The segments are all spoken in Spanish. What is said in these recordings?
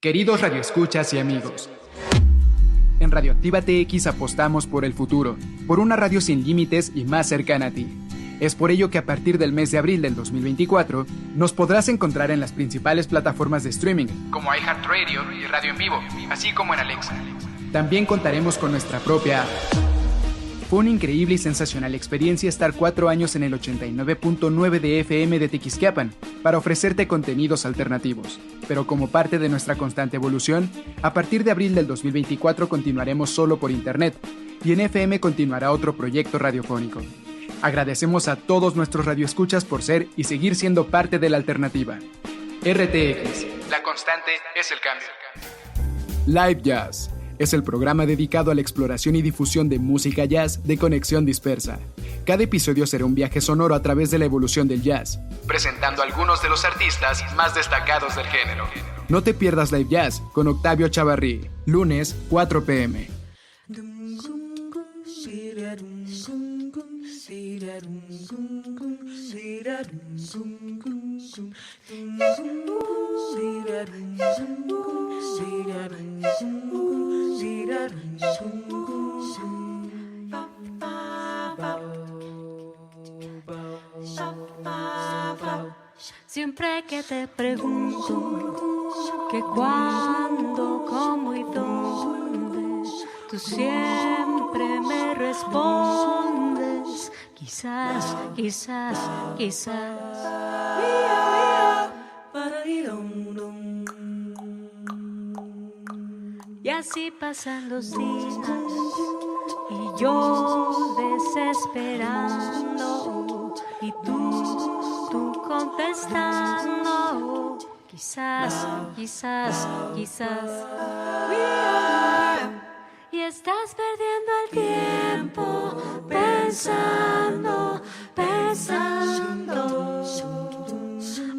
Queridos radioescuchas y amigos, en Radioactiva TX apostamos por el futuro, por una radio sin límites y más cercana a ti. Es por ello que a partir del mes de abril del 2024 nos podrás encontrar en las principales plataformas de streaming, como iHeartRadio y Radio en Vivo, así como en Alexa. También contaremos con nuestra propia app. Fue una increíble y sensacional experiencia estar 4 años en el 89.9 de FM de Tequisquiapan para ofrecerte contenidos alternativos. Pero como parte de nuestra constante evolución, a partir de abril del 2024 continuaremos solo por internet y en FM continuará otro proyecto radiofónico. Agradecemos a todos nuestros radioescuchas por ser y seguir siendo parte de la alternativa. RTX, la constante es el cambio. Live Jazz es el programa dedicado a la exploración y difusión de música jazz de Conexión Dispersa. Cada episodio será un viaje sonoro a través de la evolución del jazz, presentando a algunos de los artistas más destacados del género. No te pierdas Live Jazz con Octavio Chavarrí, lunes 4 p.m. Siempre que te pregunto que cuándo, cómo y dónde, tú siempre me respondes, quizás, quizás, quizás. Y así pasan los días y yo desesperando y tú contestando, quizás, quizás, quizás. Y estás perdiendo el tiempo pensando, pensando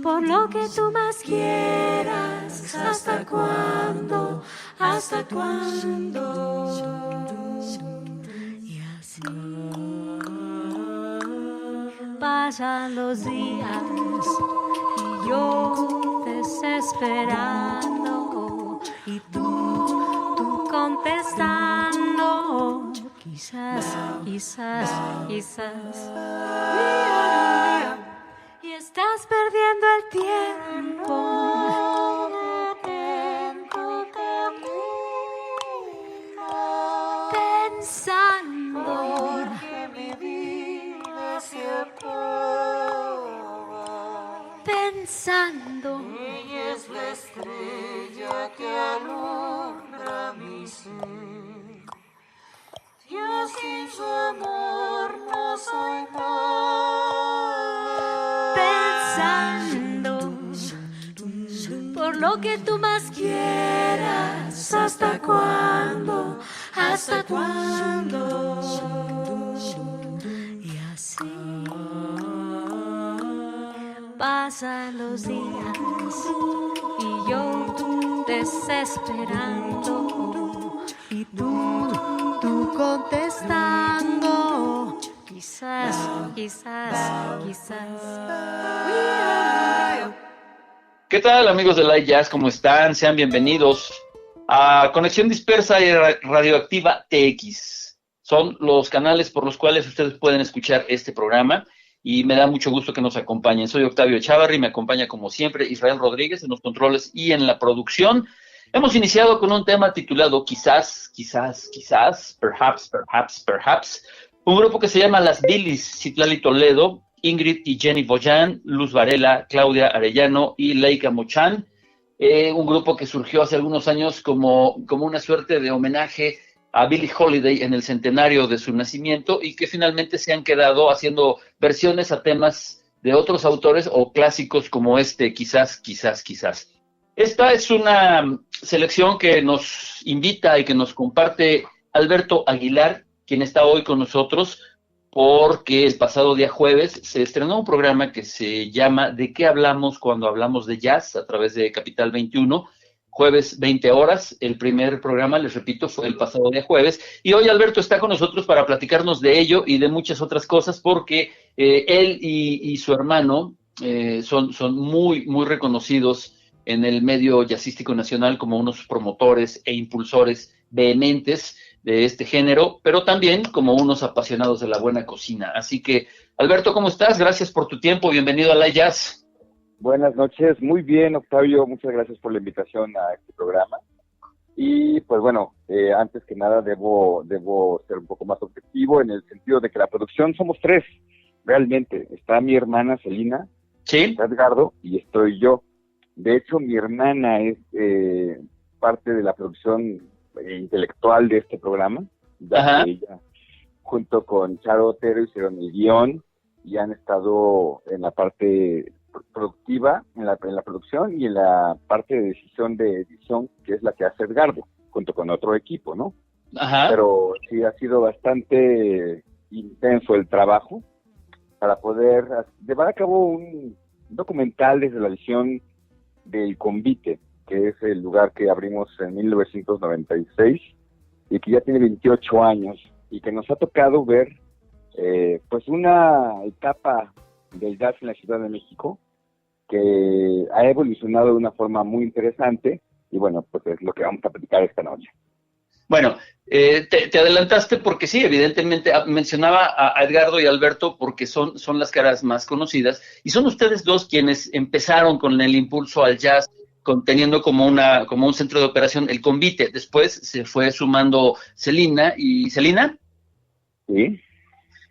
por lo que tú más quieras. ¿Hasta cuándo? ¿Hasta cuándo? Y así pasan los días y yo desesperando y tú contestando, quizás, quizás, quizás. Y estás perdiendo el tiempo pensando que mi vida se acaba, pensando. Ella es la estrella que alumbra mi ser. Yo sin su amor no soy nada. Pensando por lo que tú más quieras. ¿Hasta cuándo? ¿Hasta cuándo? Y así pasan los días y yo desesperando y tú contestando, quizás, quizás, quizás. ¿Qué tal, amigos de Live Jazz? ¿Cómo están? Sean bienvenidos a Conexión Dispersa y Radioactiva TX. Son los canales por los cuales ustedes pueden escuchar este programa y me da mucho gusto que nos acompañen. Soy Octavio Chavarri, me acompaña como siempre Israel Rodríguez en los controles y en la producción. Hemos iniciado con un tema titulado Quizás, quizás, quizás, perhaps, perhaps, perhaps. Un grupo que se llama Las Billys, Citlali Toledo, Ingrid y Jenny Boyan, Luz Varela, Claudia Arellano y Leica Mochan. Un grupo que surgió hace algunos años como una suerte de homenaje a Billie Holiday en el centenario de su nacimiento y que finalmente se han quedado haciendo versiones a temas de otros autores o clásicos como este, Quizás, quizás, quizás. Esta es una selección que nos invita y que nos comparte Alberto Aguilar, quien está hoy con nosotros, porque el pasado día jueves se estrenó un programa que se llama ¿De qué hablamos cuando hablamos de jazz? A través de Capital 21, jueves 20 horas. El primer programa, les repito, fue el pasado día jueves. Y hoy Alberto está con nosotros para platicarnos de ello y de muchas otras cosas, porque él y su hermano son muy, muy reconocidos en el medio jazzístico nacional como unos promotores e impulsores vehementes de este género, pero también como unos apasionados de la buena cocina. Así que, Alberto, ¿cómo estás? Gracias por tu tiempo, bienvenido a La Jazz. Buenas noches, muy bien, Octavio, muchas gracias por la invitación a este programa. Y pues bueno, antes que nada debo ser un poco más objetivo en el sentido de que la producción somos tres, realmente. Está mi hermana Celina, ¿Sí? está Edgardo y estoy yo. De hecho, mi hermana es parte de la producción intelectual de este programa, ya que ella, junto con Charo Otero, hicieron el guión y han estado en la parte productiva, en la producción y en la parte de decisión de edición, que es la que hace Edgardo, junto con otro equipo, ¿no? Ajá. Pero sí ha sido bastante intenso el trabajo para poder llevar a cabo un documental desde la visión del Convite, que es el lugar que abrimos en 1996 y que ya tiene 28 años y que nos ha tocado ver pues una etapa del jazz en la Ciudad de México que ha evolucionado de una forma muy interesante y bueno, pues es lo que vamos a platicar esta noche. Bueno, te adelantaste porque sí, evidentemente mencionaba a Edgardo y a Alberto porque son las caras más conocidas y son ustedes dos quienes empezaron con el impulso al jazz, teniendo como un centro de operación el Convite. Después se fue sumando Celina y ¿Celina? Sí.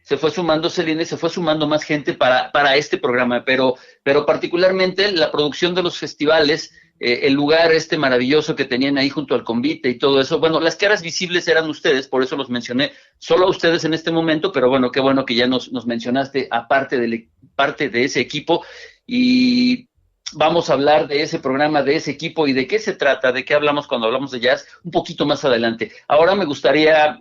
Se fue sumando Celina y se fue sumando más gente para este programa, pero particularmente la producción de los festivales, el lugar este maravilloso que tenían ahí junto al Convite y todo eso. Bueno, las caras visibles eran ustedes, por eso los mencioné solo a ustedes en este momento, pero bueno, qué bueno que ya nos mencionaste parte de ese equipo y vamos a hablar de ese programa, de ese equipo y de qué se trata, de qué hablamos cuando hablamos de jazz, un poquito más adelante. Ahora me gustaría,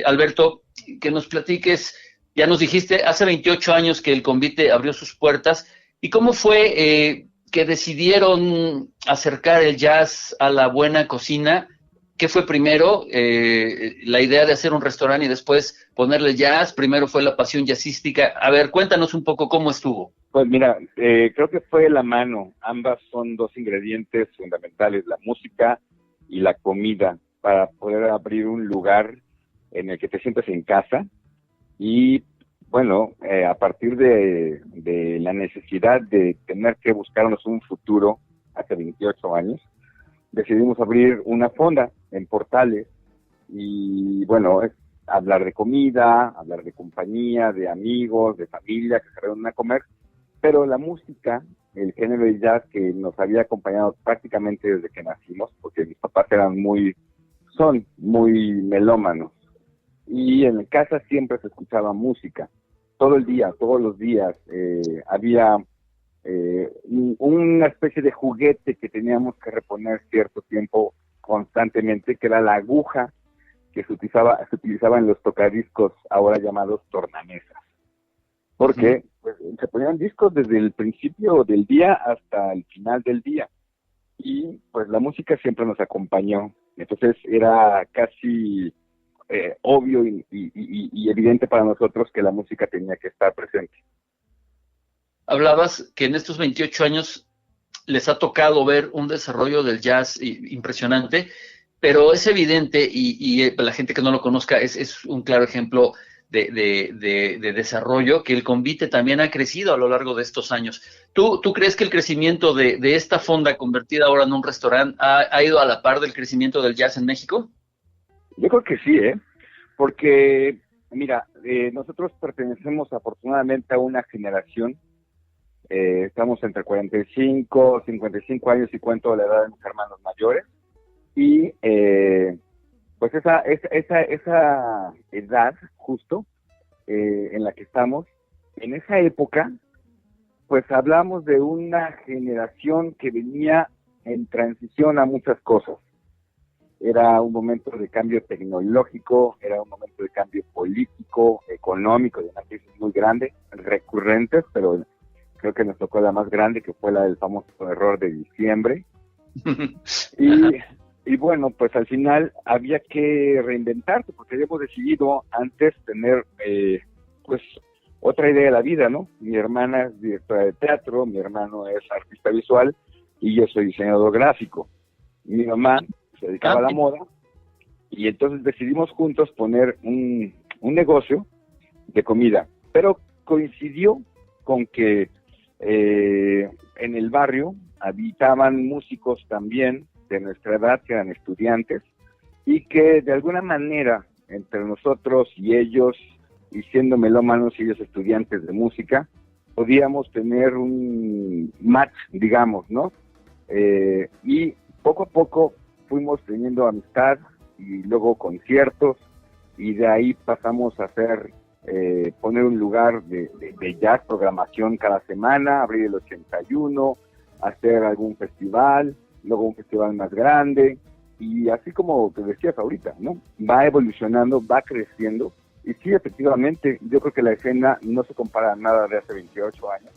Alberto, que nos platiques, ya nos dijiste, hace 28 años que el Convite abrió sus puertas, ¿y cómo fue que decidieron acercar el jazz a la buena cocina? ¿Qué fue primero? La idea de hacer un restaurante y después ponerle jazz, primero fue la pasión jazzística. A ver, cuéntanos un poco cómo estuvo. Pues mira, creo que fue la mano. Ambas son dos ingredientes fundamentales, la música y la comida, para poder abrir un lugar en el que te sientas en casa. Y bueno, a partir de la necesidad de tener que buscarnos un futuro hace 28 años, decidimos abrir una fonda en Portales y bueno, es hablar de comida, hablar de compañía, de amigos, de familia que se reúnen a comer, pero la música, el género de jazz que nos había acompañado prácticamente desde que nacimos, porque mis papás son muy melómanos, y en casa siempre se escuchaba música, todo el día, todos los días, había una especie de juguete que teníamos que reponer cierto tiempo constantemente, que era la aguja que se utilizaba en los tocadiscos, ahora llamados tornamesas, porque pues, se ponían discos desde el principio del día hasta el final del día, y pues la música siempre nos acompañó, entonces era casi obvio y evidente para nosotros que la música tenía que estar presente. Hablabas que en estos 28 años les ha tocado ver un desarrollo del jazz impresionante, pero es evidente, y la gente que no lo conozca es un claro ejemplo de desarrollo, que el Convite también ha crecido a lo largo de estos años. ¿Tú crees que el crecimiento de esta fonda convertida ahora en un restaurante ha ido a la par del crecimiento del jazz en México? Yo creo que sí, porque, mira, nosotros pertenecemos afortunadamente a una generación, estamos entre 45, 55 años y cuento la edad de mis hermanos mayores, y pues esa edad justo en la que estamos, en esa época, pues hablamos de una generación que venía en transición a muchas cosas. Era un momento de cambio tecnológico, era un momento de cambio político, económico, de una crisis muy grande, recurrentes, pero creo que nos tocó la más grande, que fue la del famoso error de diciembre. Y bueno, pues al final había que reinventarse, porque habíamos decidido antes tener pues otra idea de la vida, ¿no? Mi hermana es directora de teatro, mi hermano es artista visual, y yo soy diseñador gráfico. Mi mamá se dedicaba a la moda y entonces decidimos juntos poner un negocio de comida, pero coincidió con que en el barrio habitaban músicos también de nuestra edad, que eran estudiantes, y que de alguna manera entre nosotros y ellos, y siendo melómanos y ellos estudiantes de música, podíamos tener un match, digamos, ¿no? Y poco a poco fuimos teniendo amistad y luego conciertos, y de ahí pasamos a hacer, poner un lugar de jazz, programación cada semana, abrir el 81, hacer algún festival, luego un festival más grande, y así como te decías ahorita, ¿no? Va evolucionando, va creciendo, y sí, efectivamente, yo creo que la escena no se compara a nada de hace 28 años,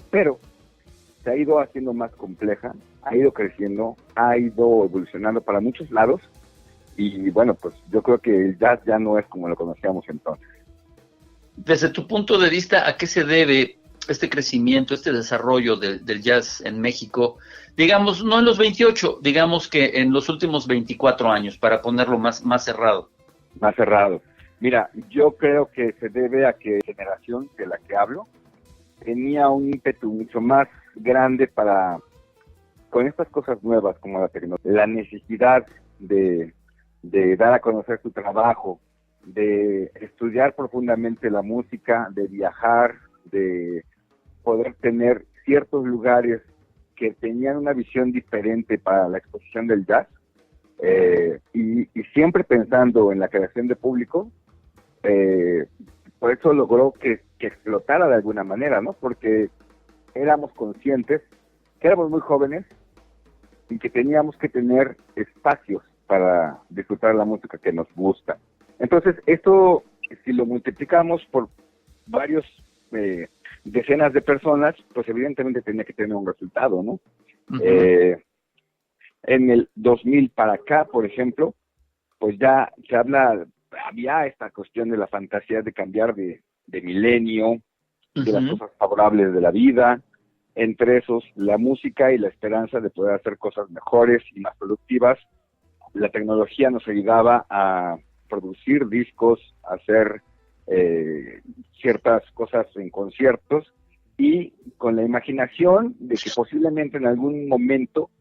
pero se ha ido haciendo más compleja, ha ido creciendo, ha ido evolucionando para muchos lados, y bueno, pues yo creo que el jazz ya no es como lo conocíamos entonces. Desde tu punto de vista, ¿a qué se debe este crecimiento, este desarrollo del jazz en México? Digamos, no en los 28, digamos que en los últimos 24 años, para ponerlo más cerrado. Más cerrado. Mira, yo creo que se debe a que la generación de la que hablo tenía un ímpetu mucho más grande para, con estas cosas nuevas como la tecnología, la necesidad de dar a conocer su trabajo, de estudiar profundamente la música, de viajar, de poder tener ciertos lugares que tenían una visión diferente para la exposición del jazz, y siempre pensando en la creación de público. Por eso logró que explotara de alguna manera, ¿no? Porque éramos conscientes que éramos muy jóvenes y que teníamos que tener espacios para disfrutar la música que nos gusta. Entonces, esto, si lo multiplicamos por varios decenas de personas, pues evidentemente tenía que tener un resultado, ¿no? Uh-huh. En el 2000 para acá, por ejemplo, pues ya se había esta cuestión de la fantasía de cambiar de milenio, uh-huh, de las cosas favorables de la vida, entre esos la música y la esperanza de poder hacer cosas mejores y más productivas. La tecnología nos ayudaba a producir discos, a hacer ciertas cosas en conciertos, y con la imaginación de que posiblemente en algún momento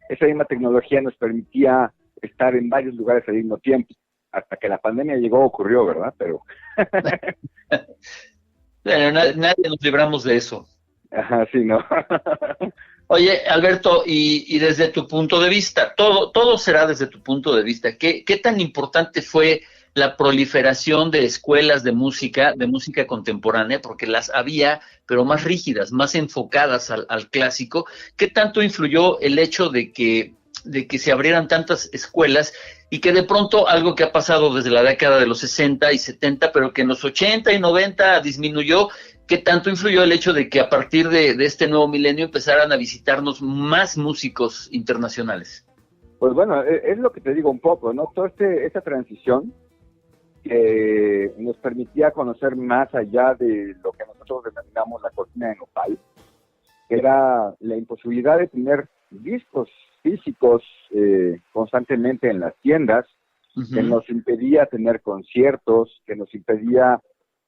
esa misma tecnología nos permitía estar en varios lugares al mismo tiempo. Hasta que la pandemia llegó, ocurrió, ¿verdad? Pero bueno, nadie nos libramos de eso. Ajá, sí, ¿no? Oye, Alberto, y desde tu punto de vista, todo será desde tu punto de vista. ¿Qué tan importante fue la proliferación de escuelas de música contemporánea? Porque las había, pero más rígidas, más enfocadas al clásico. ¿Qué tanto influyó el hecho de que se abrieran tantas escuelas y que de pronto algo que ha pasado desde la década de los 60 y 70, pero que en los 80 y 90 disminuyó? ¿Qué tanto influyó el hecho de que a partir de este nuevo milenio empezaran a visitarnos más músicos internacionales? Pues bueno, es lo que te digo un poco, ¿no? Toda esta transición nos permitía conocer más allá de lo que nosotros denominamos la cortina de nopal, que era la imposibilidad de tener discos físicos constantemente en las tiendas, uh-huh, que nos impedía tener conciertos, que nos impedía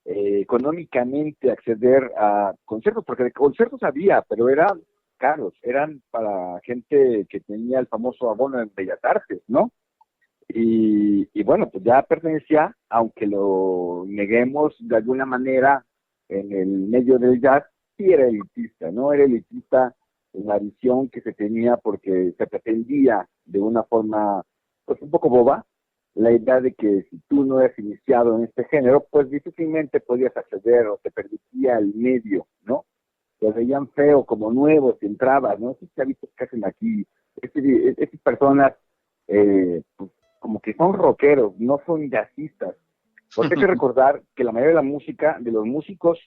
económicamente acceder a conciertos, porque conciertos había, pero eran caros, eran para gente que tenía el famoso abono en Bellas Artes, ¿no? Y bueno, pues ya pertenecía, aunque lo neguemos de alguna manera en el medio del jazz, sí era elitista, ¿no? Era elitista en la visión que se tenía, porque se pretendía de una forma pues un poco boba la idea de que si tú no eres iniciado en este género, pues difícilmente podías acceder o te permitía el medio, ¿no? Te veían feo como nuevos si entrabas, ¿no? Estos chavitos que hacen aquí, estas personas, pues como que son rockeros, no son jazzistas. Porque hay que recordar que la mayoría de la música, de los músicos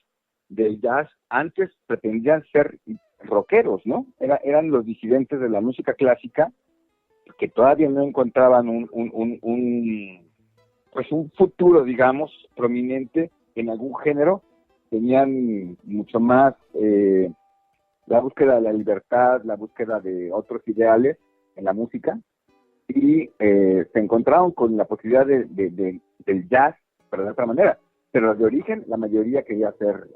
del jazz, antes pretendían ser rockeros, ¿no? Eran los disidentes de la música clásica, que todavía no encontraban un futuro, digamos, prominente en algún género. Tenían mucho más la búsqueda de la libertad, la búsqueda de otros ideales en la música, y se encontraron con la posibilidad del jazz, pero de otra manera. Pero de origen, la mayoría quería ser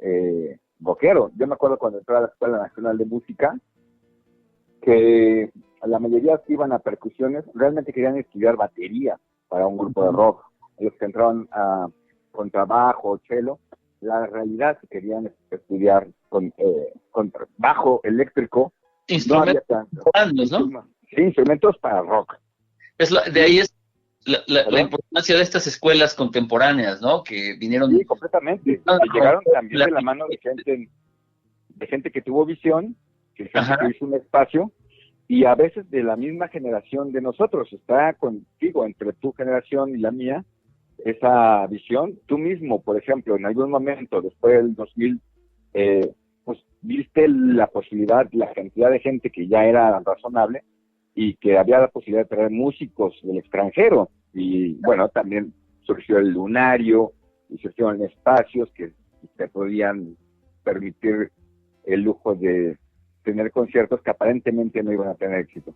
rockero. Yo me acuerdo cuando entré a la Escuela Nacional de Música, que la mayoría que iban a percusiones realmente querían estudiar batería para un grupo de rock. Los que entraban a contrabajo, cello, la realidad que querían estudiar con bajo eléctrico. Instrumentos, ¿no? Sí, instrumentos para rock. De ahí es la importancia de estas escuelas contemporáneas, ¿no? Que vinieron... Sí, completamente. Que llegaron también de la mano de gente que tuvo visión, que hizo un espacio, y a veces de la misma generación de nosotros. Está contigo, entre tu generación y la mía, esa visión. Tú mismo, por ejemplo, en algún momento, después del 2000, pues viste la posibilidad, la cantidad de gente que ya era razonable, y que había la posibilidad de traer músicos del extranjero. Y bueno, también surgió el lunario, y surgieron espacios que te podían permitir el lujo de tener conciertos que aparentemente no iban a tener éxito.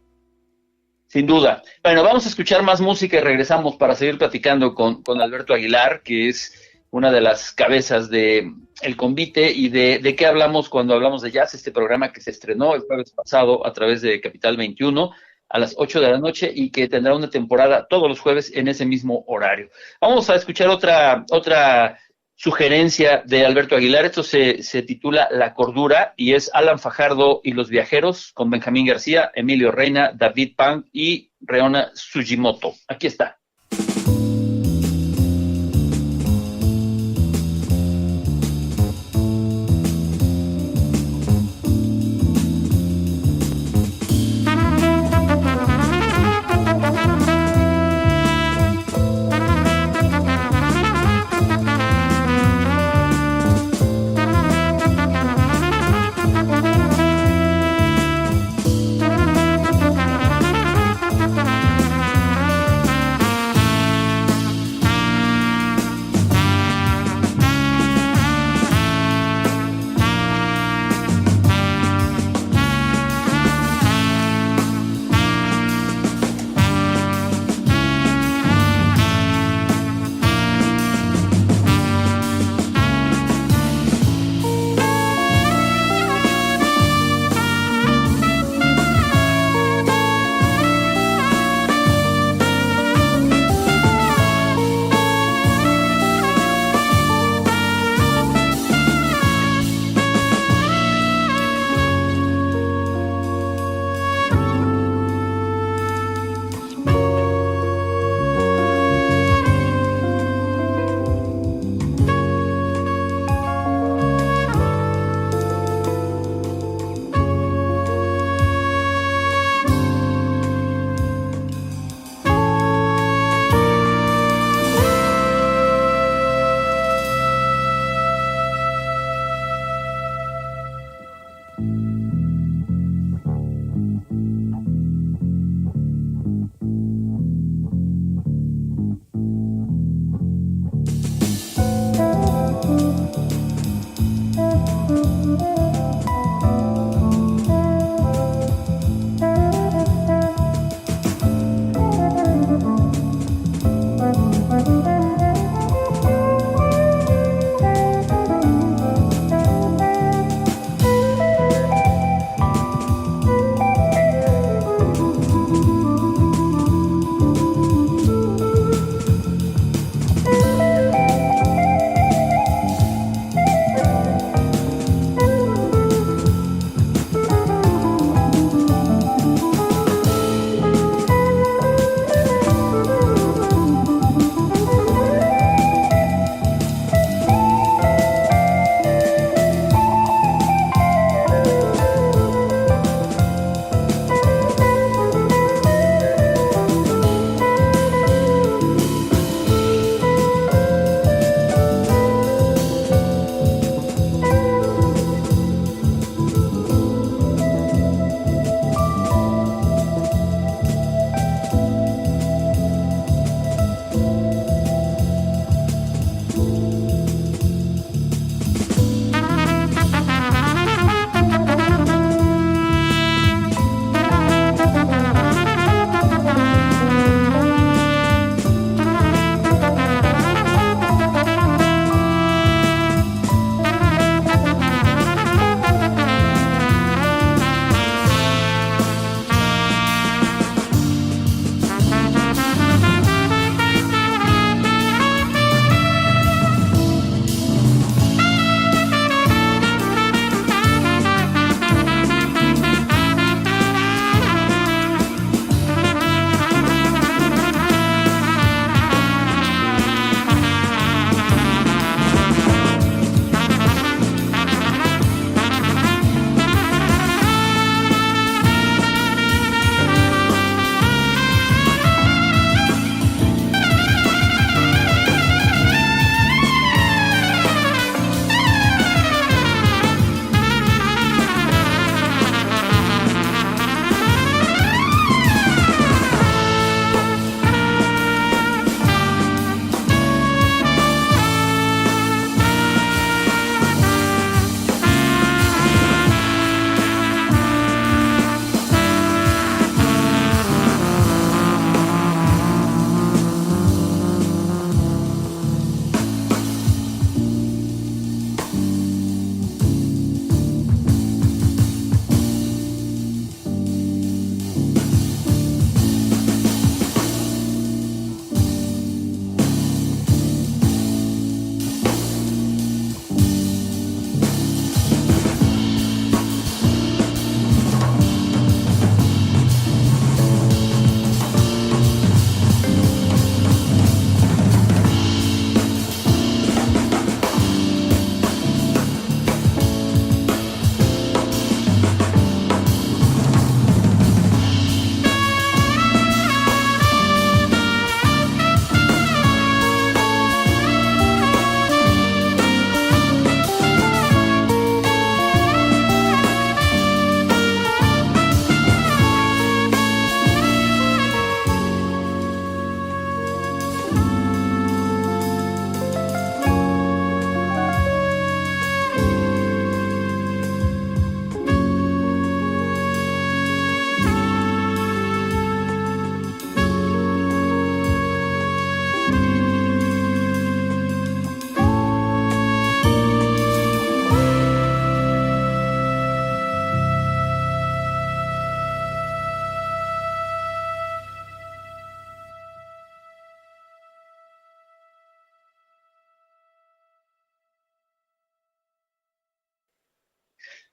Sin duda. Bueno, vamos a escuchar más música y regresamos para seguir platicando con Alberto Aguilar, que es una de las cabezas de El Convite, y de qué hablamos cuando hablamos de jazz, este programa que se estrenó el jueves pasado a través de Capital 21 a las 8 de la noche y que tendrá una temporada todos los jueves en ese mismo horario. Vamos a escuchar otra sugerencia de Alberto Aguilar. Esto se titula La Cordura y es Alan Fajardo y los Viajeros con Benjamín García, Emilio Reina, David Pang y Reona Sugimoto. Aquí está.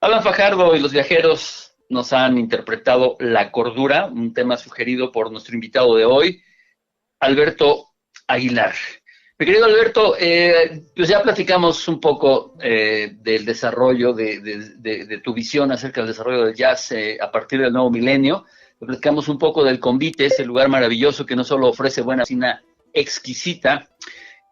Alan Fajardo y los viajeros nos han interpretado La Cordura, un tema sugerido por nuestro invitado de hoy, Alberto Aguilar. Mi querido Alberto, pues ya platicamos un poco del desarrollo, de tu visión acerca del desarrollo del jazz a partir del nuevo milenio. Platicamos un poco del Convite, ese lugar maravilloso que no solo ofrece buena cocina exquisita.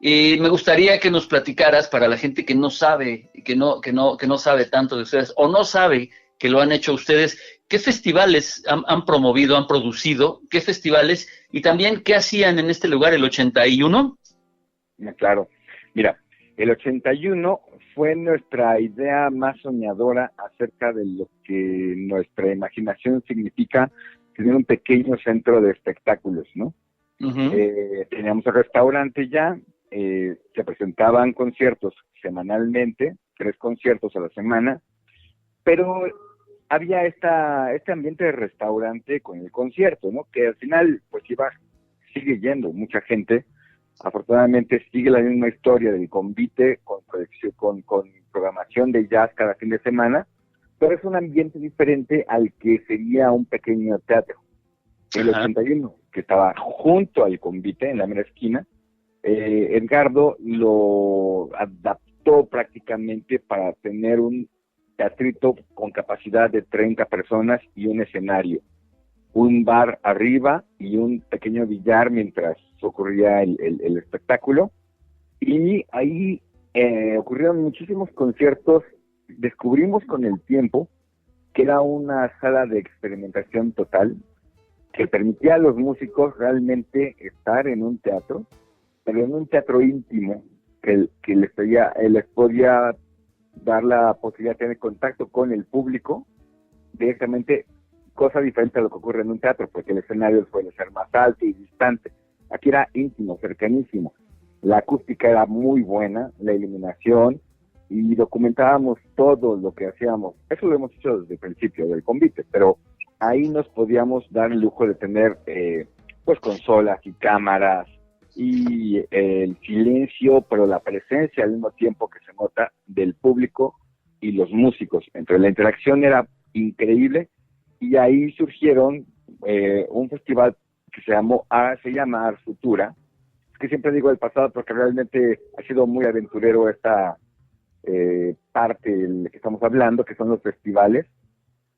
Y me gustaría que nos platicaras para la gente que no sabe, que no sabe tanto de ustedes, o no sabe que lo han hecho ustedes, qué festivales han promovido, han producido, qué festivales, y también qué hacían en este lugar el 81. Claro, mira, el 81 fue nuestra idea más soñadora acerca de lo que nuestra imaginación significa tener un pequeño centro de espectáculos, ¿no? Uh-huh. Teníamos el restaurante ya, se presentaban conciertos semanalmente, 3 conciertos a la semana, pero había este ambiente de restaurante con el concierto, ¿no? Que al final, pues sigue yendo mucha gente. Afortunadamente sigue la misma historia del Convite con programación de jazz cada fin de semana, pero es un ambiente diferente al que sería un pequeño teatro. El 81, que estaba junto al Convite, en la mera esquina, Edgardo lo adaptó prácticamente para tener un teatrito con capacidad de 30 personas y un escenario, un bar arriba y un pequeño billar mientras ocurría el espectáculo. Y ahí ocurrieron muchísimos conciertos. Descubrimos con el tiempo que era una sala de experimentación total que permitía a los músicos realmente estar en un teatro, pero en un teatro íntimo que les podía dar la posibilidad de tener contacto con el público directamente, cosa diferente a lo que ocurre en un teatro, porque el escenario suele ser más alto y distante. Aquí era íntimo, cercanísimo. La acústica era muy buena, la iluminación, y documentábamos todo lo que hacíamos. Eso lo hemos hecho desde el principio del Convite, pero ahí nos podíamos dar el lujo de tener pues consolas y cámaras y el silencio, pero la presencia al mismo tiempo que se nota del público y los músicos. Entonces la interacción era increíble y ahí surgieron un festival que se llama Ars Futura. Es que siempre digo el pasado porque realmente ha sido muy aventurero esta parte de que estamos hablando, que son los festivales.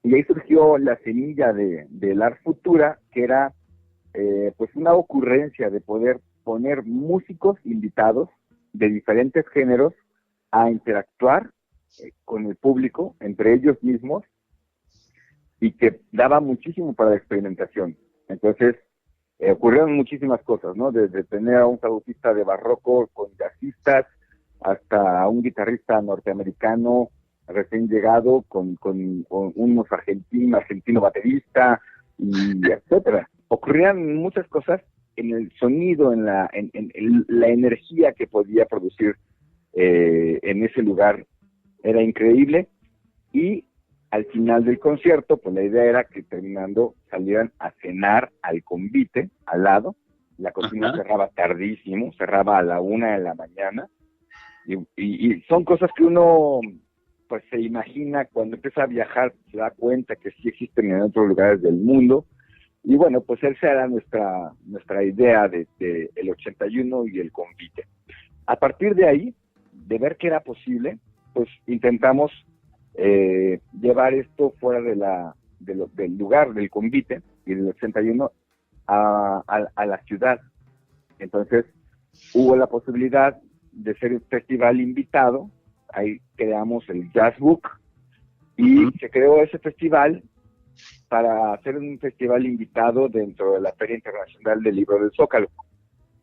Y ahí surgió la semilla del Ars Futura, que era pues una ocurrencia de poder poner músicos invitados de diferentes géneros a interactuar con el público, entre ellos mismos, y que daba muchísimo para la experimentación. Entonces, ocurrieron muchísimas cosas, ¿no? Desde tener a un flautista de barroco con jazzistas, hasta a un guitarrista norteamericano recién llegado con unos argentino baterista, y etcétera. Ocurrían muchas cosas en el sonido, en la energía que podía producir en ese lugar. Era increíble. Y al final del concierto, pues la idea era que terminando salieran a cenar al Convite, al lado. La cocina cerraba tardísimo, cerraba a la 1 de la mañana. Y son cosas que uno pues se imagina cuando empieza a viajar, se da cuenta que sí existen en otros lugares del mundo. Y bueno, pues esa era nuestra idea de el 81 y el Convite. A partir de ahí, de ver que era posible, pues intentamos llevar esto fuera del lugar del Convite y del 81 a la ciudad. Entonces hubo la posibilidad de ser un festival invitado. Ahí creamos el Jazz Book y se creó ese festival para hacer un festival invitado dentro de la Feria Internacional del Libro del Zócalo,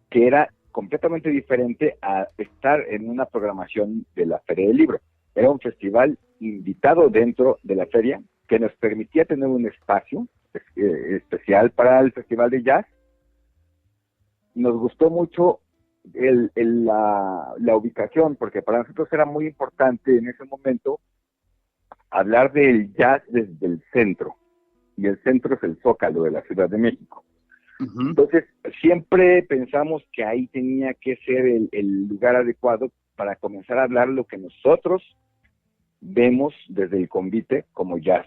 que era completamente diferente a estar en una programación de la Feria del Libro. Era un festival invitado dentro de la feria que nos permitía tener un espacio especial para el Festival de Jazz. Nos gustó mucho la ubicación, porque para nosotros era muy importante en ese momento hablar del jazz desde el centro, y el centro es el Zócalo de la Ciudad de México. Entonces siempre pensamos que ahí tenía que ser el lugar adecuado para comenzar a hablar lo que nosotros vemos desde el convite como jazz.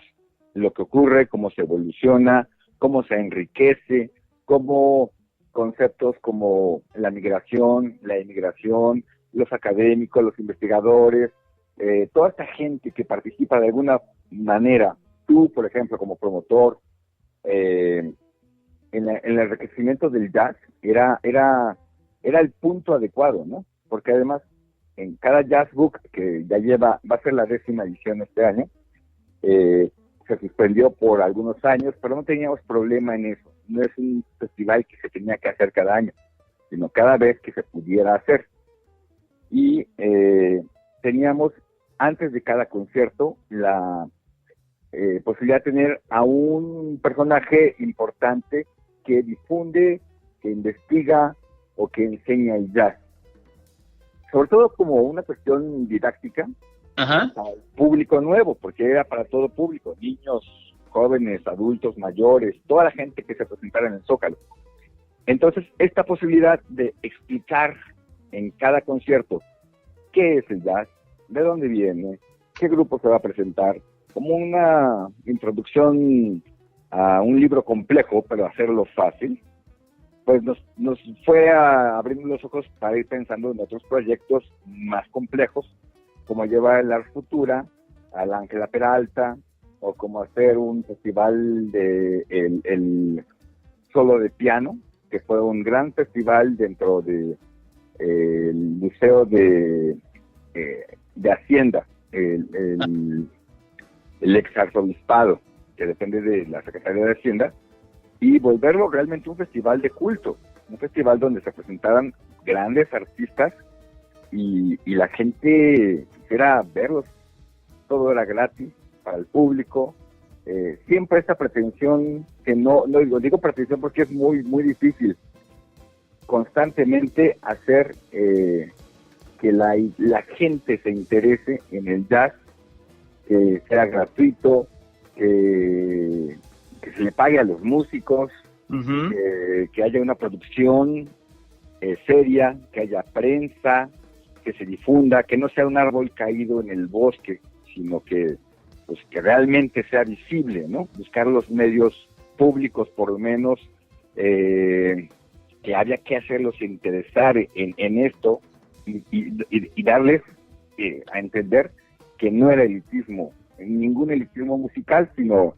Lo que ocurre, cómo se evoluciona, cómo se enriquece, cómo conceptos como la migración, la inmigración, los académicos, los investigadores, toda esta gente que participa de alguna manera, tú, por ejemplo, como promotor, en el enriquecimiento del jazz, era el punto adecuado, ¿no? Porque además, en cada Jazz Book, que ya va a ser la 10ª edición este año, se suspendió por algunos años, pero no teníamos problema en eso. No es un festival que se tenía que hacer cada año, sino cada vez que se pudiera hacer. Y teníamos, antes de cada concierto, la posibilidad de tener a un personaje importante que difunde, que investiga o que enseña el jazz. Sobre todo como una cuestión didáctica, Ajá. al público nuevo, porque era para todo público, niños, jóvenes, adultos, mayores, toda la gente que se presentara en el Zócalo. Entonces, esta posibilidad de explicar en cada concierto qué es el jazz, de dónde viene, qué grupo se va a presentar, como una introducción a un libro complejo, pero hacerlo fácil, pues nos fue abriendo los ojos para ir pensando en otros proyectos más complejos, como llevar el Ars Futura al Ángela Peralta, o como hacer un festival de el solo de piano, que fue un gran festival dentro de el Museo de Hacienda, el ex arzobispado, que depende de la Secretaría de Hacienda, y volverlo realmente un festival de culto, un festival donde se presentaran grandes artistas y la gente quisiera verlos. Todo era gratis para el público. Siempre esta pretensión, que no digo pretensión porque es muy, muy difícil, constantemente hacer que la gente se interese en el jazz, que sea gratuito, que se le pague a los músicos, Uh-huh. que haya una producción seria, que haya prensa, que se difunda, que no sea un árbol caído en el bosque, sino que pues que realmente sea visible, ¿no? Buscar los medios públicos, por lo menos, que haya que hacerlos interesar en esto y darles a entender que no era elitismo, ningún elitismo musical, sino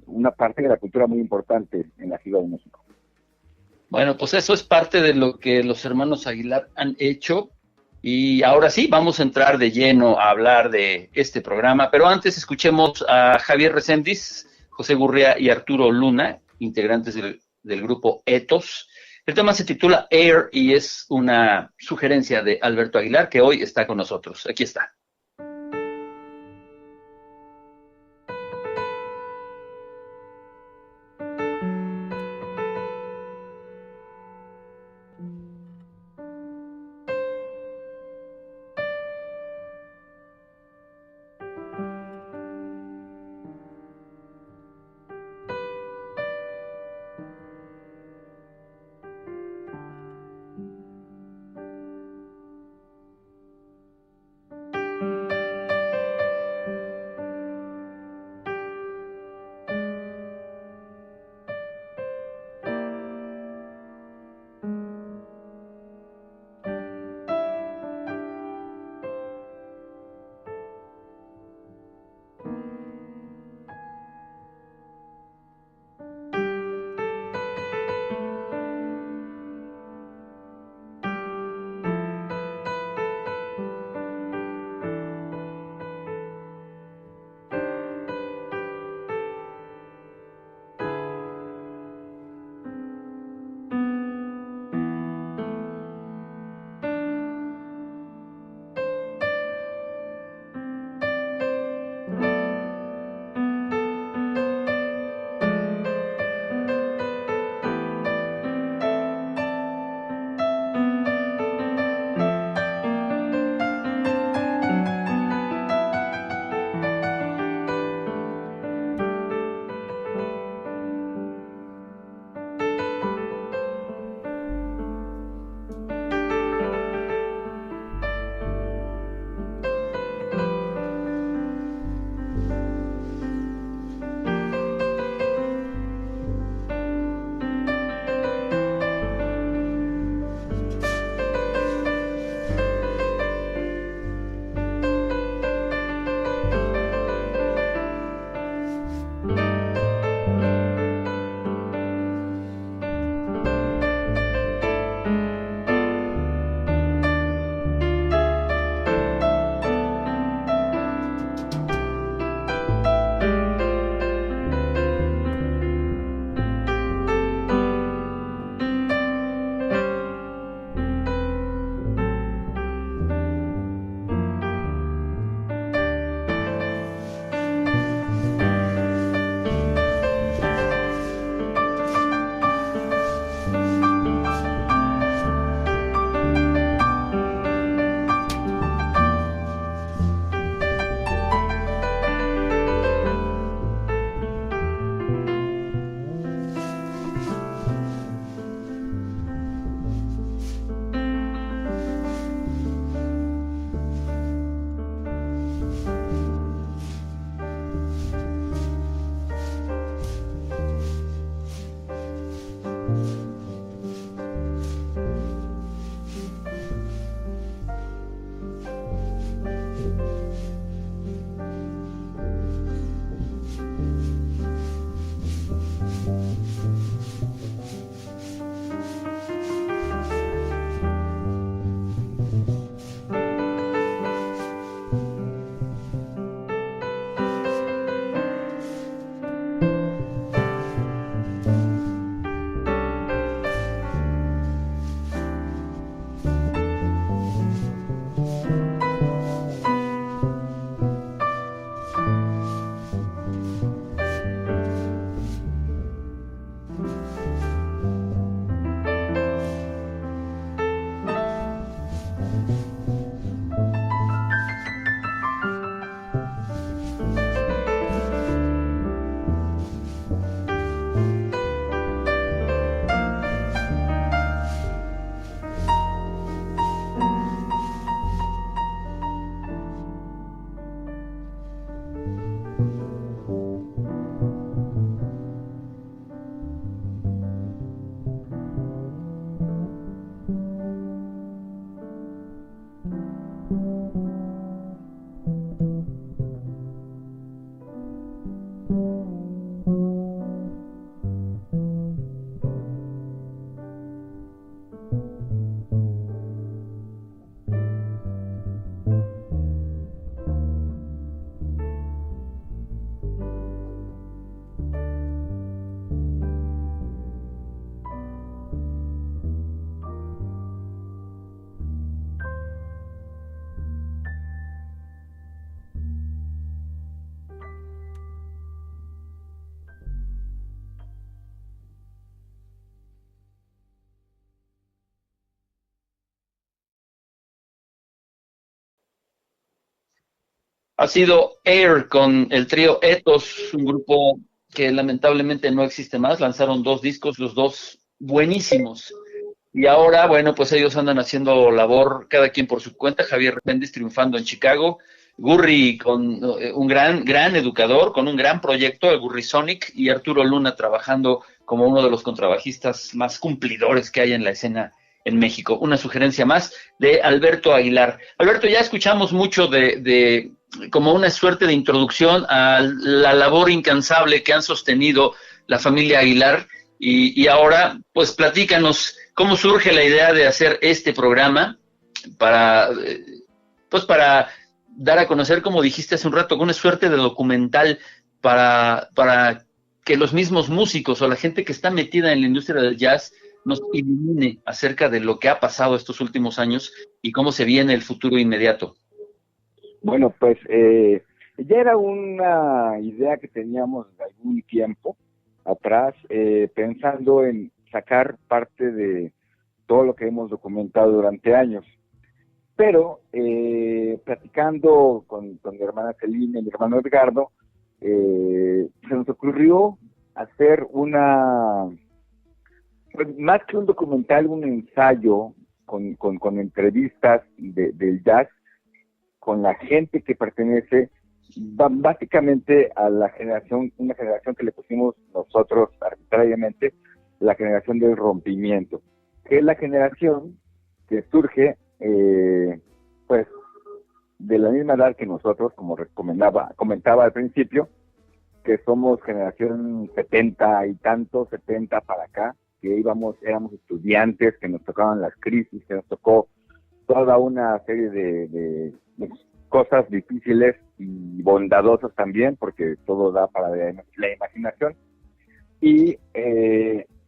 una parte de la cultura muy importante en la Ciudad de México. Bueno, pues eso es parte de lo que los hermanos Aguilar han hecho. Y ahora sí, vamos a entrar de lleno a hablar de este programa, pero antes escuchemos a Javier Reséndiz, José Gurría y Arturo Luna, integrantes del grupo Ethos. El tema se titula Air y es una sugerencia de Alberto Aguilar, que hoy está con nosotros. Aquí está. Ha sido Air con el trío Ethos, un grupo que lamentablemente no existe más. Lanzaron 2 discos, los dos buenísimos. Y ahora, bueno, pues ellos andan haciendo labor, cada quien por su cuenta. Javier Méndez triunfando en Chicago. Gurri con un gran educador, con un gran proyecto, el Gurri Sonic, y Arturo Luna trabajando como uno de los contrabajistas más cumplidores que hay en la escena en México. Una sugerencia más de Alberto Aguilar. Alberto, ya escuchamos mucho de como una suerte de introducción a la labor incansable que han sostenido la familia Aguilar, y ahora, pues platícanos cómo surge la idea de hacer este programa para, pues para dar a conocer, como dijiste hace un rato, una suerte de documental para que los mismos músicos o la gente que está metida en la industria del jazz nos ilumine acerca de lo que ha pasado estos últimos años y cómo se viene el futuro inmediato. Bueno, pues ya era una idea que teníamos de algún tiempo atrás, pensando en sacar parte de todo lo que hemos documentado durante años. Pero platicando con mi hermana Celina y mi hermano Edgardo, se nos ocurrió hacer pues, más que un documental, un ensayo con entrevistas del jazz, con la gente que pertenece básicamente a una generación que le pusimos nosotros arbitrariamente, la generación del rompimiento, que es la generación que surge pues de la misma edad que nosotros, como comentaba al principio, que somos generación 70 y tanto, 70 para acá, que éramos estudiantes, que nos tocaban las crisis, que nos tocó toda una serie de cosas difíciles y bondadosas también, porque todo da para la imaginación. Y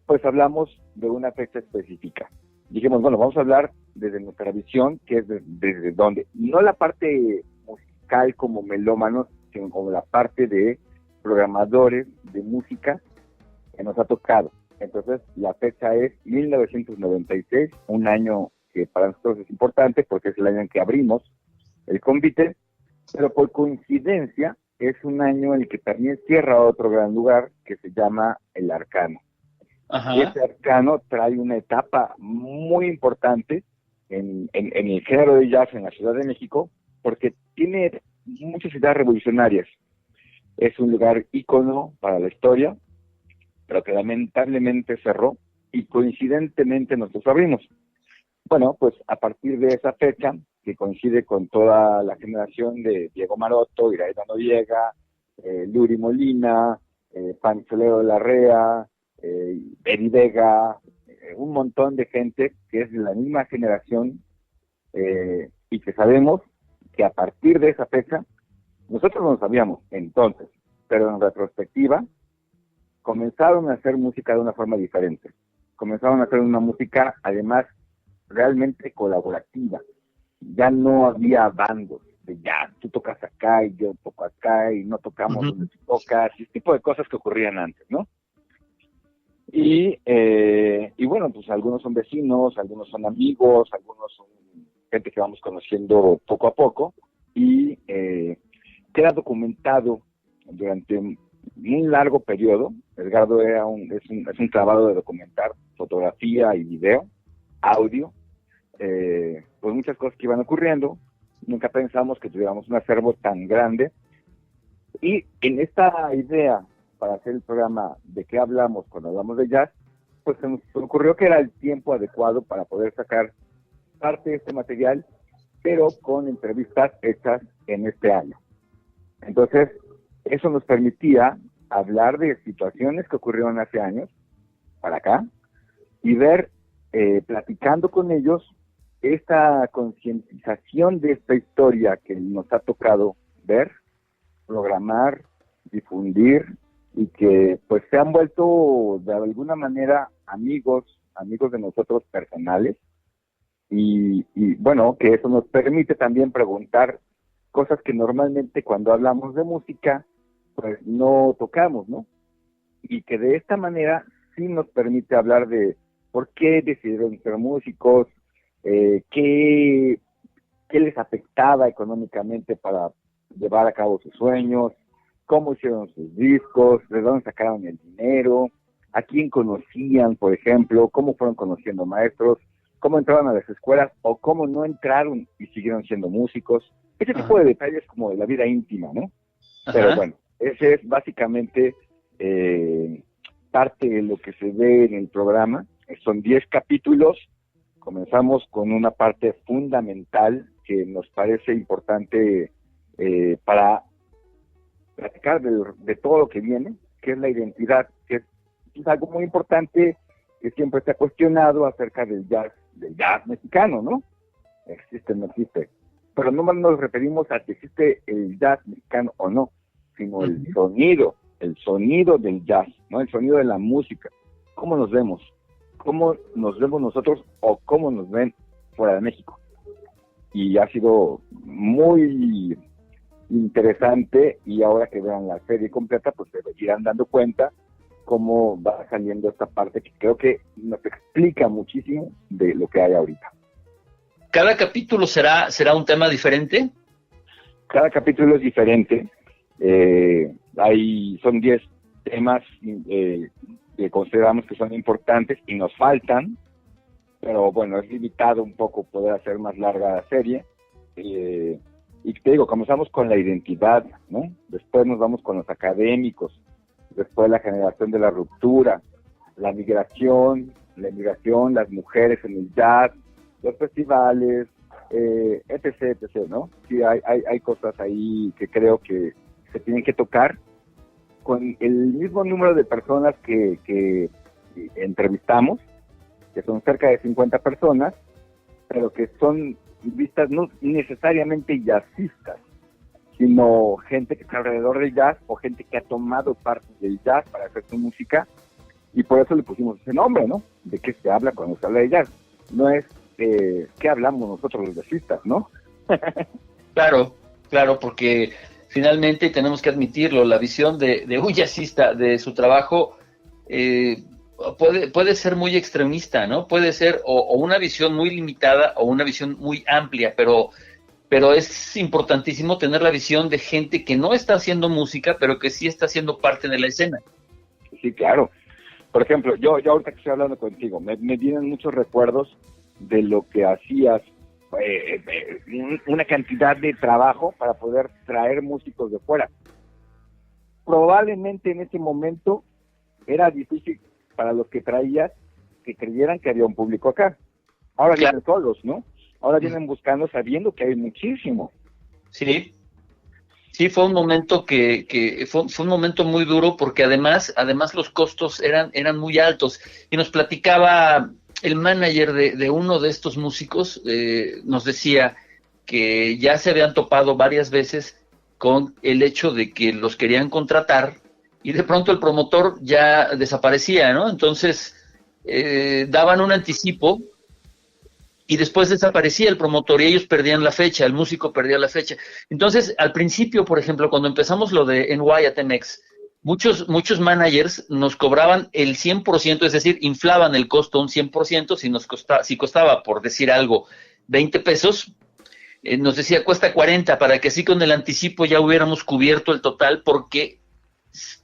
pues hablamos de una fecha específica. Dijimos, bueno, vamos a hablar desde nuestra visión, que es desde donde, no la parte musical como melómanos, sino como la parte de programadores de música que nos ha tocado. Entonces, la fecha es 1996, un año que para nosotros es importante porque es el año en que abrimos el convite, pero por coincidencia es un año en el que también cierra otro gran lugar que se llama el Arcano. Ajá. Ese Arcano trae una etapa muy importante en el género de jazz en la Ciudad de México, porque tiene muchas ideas revolucionarias. Es un lugar ícono para la historia, pero que lamentablemente cerró y coincidentemente nosotros abrimos. Bueno, pues a partir de esa fecha, que coincide con toda la generación de Diego Maroto, Iraida Noriega, Luri Molina, Pancho Leo Larrea, Eddie Vega, un montón de gente que es de la misma generación y que sabemos que a partir de esa fecha, nosotros no lo sabíamos entonces, pero en retrospectiva, comenzaron a hacer música de una forma diferente. Comenzaron a hacer una música, además, realmente colaborativa. Ya no había bandos de jazz, tú tocas acá y yo toco acá y no tocamos donde tú tocas, ese tipo de cosas que ocurrían antes, ¿no? Y bueno, pues algunos son vecinos, algunos son amigos, algunos son gente que vamos conociendo poco a poco, y queda documentado durante un largo periodo. Edgardo es un clavado de documentar fotografía y video, audio, pues muchas cosas que iban ocurriendo. Nunca pensamos que tuviéramos un acervo tan grande, y en esta idea para hacer el programa de qué hablamos cuando hablamos de jazz, pues se nos ocurrió que era el tiempo adecuado para poder sacar parte de este material, pero con entrevistas hechas en este año. Entonces, eso nos permitía hablar de situaciones que ocurrieron hace años para acá y ver, platicando con ellos, esta concientización de esta historia que nos ha tocado ver, programar, difundir, y que pues se han vuelto de alguna manera amigos de nosotros personales, y bueno, que eso nos permite también preguntar cosas que normalmente cuando hablamos de música pues no tocamos, ¿no? Y que de esta manera sí nos permite hablar de por qué decidieron ser músicos, qué les afectaba económicamente para llevar a cabo sus sueños, cómo hicieron sus discos, de dónde sacaron el dinero, a quién conocían, por ejemplo, cómo fueron conociendo maestros, cómo entraron a las escuelas o cómo no entraron y siguieron siendo músicos. Ese tipo de detalles como de la vida íntima, ¿no? Pero bueno, ese es básicamente parte de lo que se ve en el programa. Son 10 capítulos. Comenzamos con una parte fundamental que nos parece importante para platicar de todo lo que viene, que es la identidad, que es algo muy importante que siempre se ha cuestionado acerca del jazz mexicano, ¿no? Existe, no existe. Pero no nos referimos a si existe el jazz mexicano o no, sino el sonido del jazz, ¿no? El sonido de la música. ¿Cómo nos vemos? ¿Cómo nos vemos nosotros o cómo nos ven fuera de México? Y ha sido muy interesante, y ahora que vean la serie completa, pues se irán dando cuenta cómo va saliendo esta parte que creo que nos explica muchísimo de lo que hay ahorita. ¿Cada capítulo será un tema diferente? Cada capítulo es diferente. Son 10 temas que consideramos que son importantes y nos faltan, pero bueno, es limitado un poco poder hacer más larga la serie. Y te digo, comenzamos con la identidad, ¿no? Después nos vamos con los académicos, después la generación de la ruptura, la migración, las mujeres en el jazz, los festivales, etc., ¿no? Sí, hay cosas ahí que creo que se tienen que tocar con el mismo número de personas que entrevistamos, que son cerca de 50 personas, pero que son vistas no necesariamente jazzistas, sino gente que está alrededor del jazz o gente que ha tomado parte del jazz para hacer su música, y por eso le pusimos ese nombre, ¿no? De qué se habla cuando se habla de jazz. No es qué hablamos nosotros los jazzistas, ¿no? Claro, porque finalmente tenemos que admitirlo, la visión de un jazzista de su trabajo puede ser muy extremista, ¿no? Puede ser o una visión muy limitada o una visión muy amplia, pero es importantísimo tener la visión de gente que no está haciendo música, pero que sí está siendo parte de la escena. Sí, claro. Por ejemplo, yo ahorita que estoy hablando contigo, me vienen muchos recuerdos de lo que hacías, una cantidad de trabajo para poder traer músicos de fuera. Probablemente en ese momento era difícil para los que traías que creyeran que había un público acá. Ahora vienen solos, ¿no? Ahora vienen buscando sabiendo que hay muchísimo. Sí, fue un momento fue un momento muy duro, porque además los costos eran muy altos. Y nos platicaba el manager de uno de estos músicos, nos decía que ya se habían topado varias veces con el hecho de que los querían contratar y de pronto el promotor ya desaparecía, ¿no? Entonces daban un anticipo y después desaparecía el promotor y ellos perdían la fecha, el músico perdía la fecha. Entonces, al principio, por ejemplo, cuando empezamos lo de NY Atemex, muchos managers nos cobraban el 100%, es decir, inflaban el costo un 100%, si costaba, por decir algo, 20 pesos, nos decía cuesta 40, para que así con el anticipo ya hubiéramos cubierto el total, porque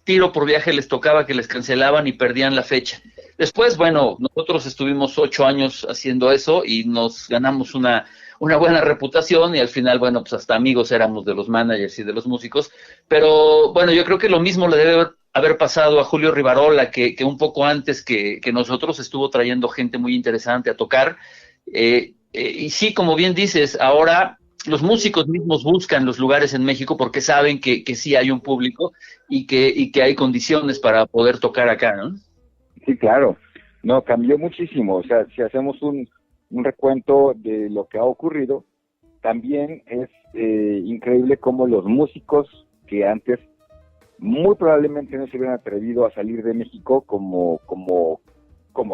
tiro por viaje les tocaba que les cancelaban y perdían la fecha. Después, bueno, nosotros estuvimos 8 años haciendo eso y nos ganamos una buena reputación, y al final, bueno, pues hasta amigos éramos de los managers y de los músicos. Pero bueno, yo creo que lo mismo le debe haber pasado a Julio Rivarola, que un poco antes que nosotros estuvo trayendo gente muy interesante a tocar. Y sí, como bien dices, ahora los músicos mismos buscan los lugares en México porque saben que sí hay un público y que hay condiciones para poder tocar acá, ¿no? Sí, claro. No, cambió muchísimo. O sea, si hacemos un recuento de lo que ha ocurrido, también es increíble cómo los músicos que antes muy probablemente no se hubieran atrevido a salir de México como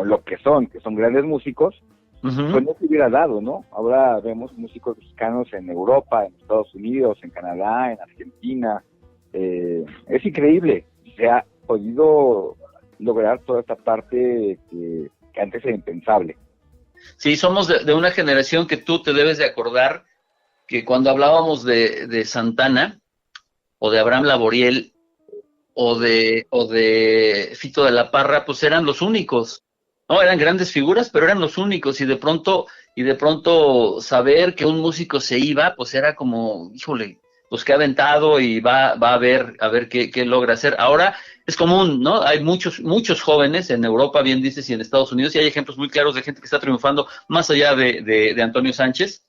lo que son grandes músicos, pues no se hubiera dado, ¿no? Ahora vemos músicos mexicanos en Europa, en Estados Unidos, en Canadá, en Argentina. Es increíble. Se ha podido lograr toda esta parte que antes era impensable. Sí, somos de una generación que tú te debes de acordar que cuando hablábamos de Santana, o de Abraham Laboriel, o de Fito de la Parra, pues eran los únicos. No, eran grandes figuras, pero eran los únicos, y de pronto saber que un músico se iba, pues era como, híjole, pues que ha aventado y va a ver qué logra hacer. Ahora es común, ¿no? Hay muchos jóvenes en Europa, bien dices, y en Estados Unidos, y hay ejemplos muy claros de gente que está triunfando más allá de Antonio Sánchez,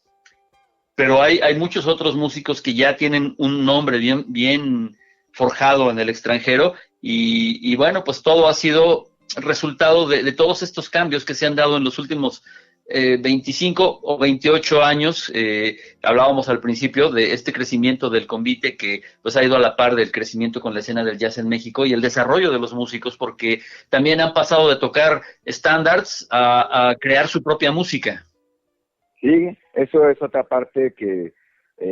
pero hay muchos otros músicos que ya tienen un nombre bien forjado en el extranjero, y bueno, pues todo ha sido resultado de todos estos cambios que se han dado en los últimos 25 o 28 años. Hablábamos al principio de este crecimiento del convite que pues ha ido a la par del crecimiento con la escena del jazz en México y el desarrollo de los músicos, porque también han pasado de tocar estándares a crear su propia música. Sí, eso es otra parte que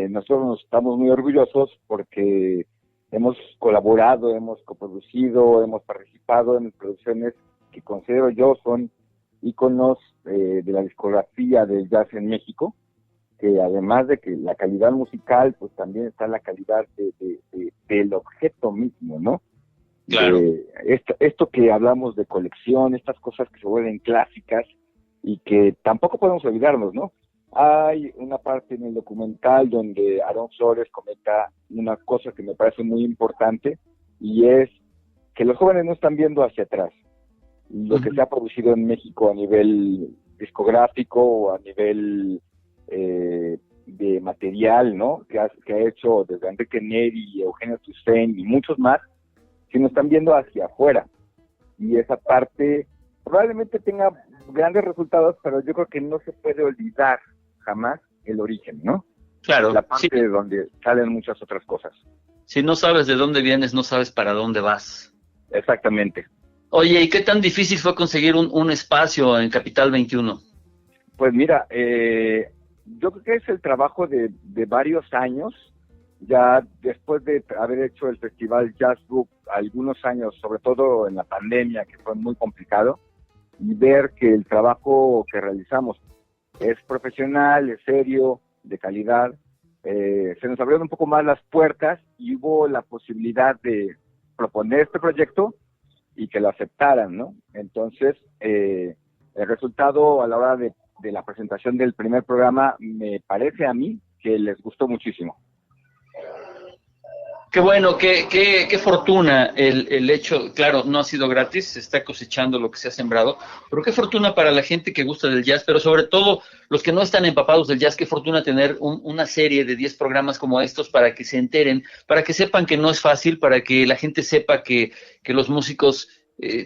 nosotros estamos muy orgullosos porque hemos colaborado, hemos coproducido, hemos participado en producciones que considero yo son íconos de la discografía del jazz en México, que además de que la calidad musical, pues también está la calidad del objeto mismo, ¿no? Claro. Esto que hablamos de colección, estas cosas que se vuelven clásicas y que tampoco podemos olvidarnos, ¿no? Hay una parte en el documental donde Aarón Flores comenta una cosa que me parece muy importante, y es que los jóvenes no están viendo hacia atrás. Lo que se ha producido en México a nivel discográfico o a nivel de material, ¿no? Que ha hecho desde Enrique Neri, Eugenio Toussaint y muchos más, sino están viendo hacia afuera. Y esa parte probablemente tenga grandes resultados, pero yo creo que no se puede olvidar jamás el origen, ¿no? Claro. La parte sí. de donde salen muchas otras cosas. Si no sabes de dónde vienes, no sabes para dónde vas. Exactamente. Oye, ¿y qué tan difícil fue conseguir un espacio en Capital 21? Pues mira, yo creo que es el trabajo de varios años, ya después de haber hecho el Festival Jazz Book algunos años, sobre todo en la pandemia, que fue muy complicado, y ver que el trabajo que realizamos es profesional, es serio, de calidad, se nos abrieron un poco más las puertas y hubo la posibilidad de proponer este proyecto y que lo aceptaran, ¿no? Entonces, el resultado a la hora de la presentación del primer programa me parece a mí que les gustó muchísimo. Qué bueno, qué fortuna el hecho, claro, no ha sido gratis, se está cosechando lo que se ha sembrado, pero qué fortuna para la gente que gusta del jazz, pero sobre todo los que no están empapados del jazz, qué fortuna tener una serie de 10 programas como estos para que se enteren, para que sepan que no es fácil, para que la gente sepa que los músicos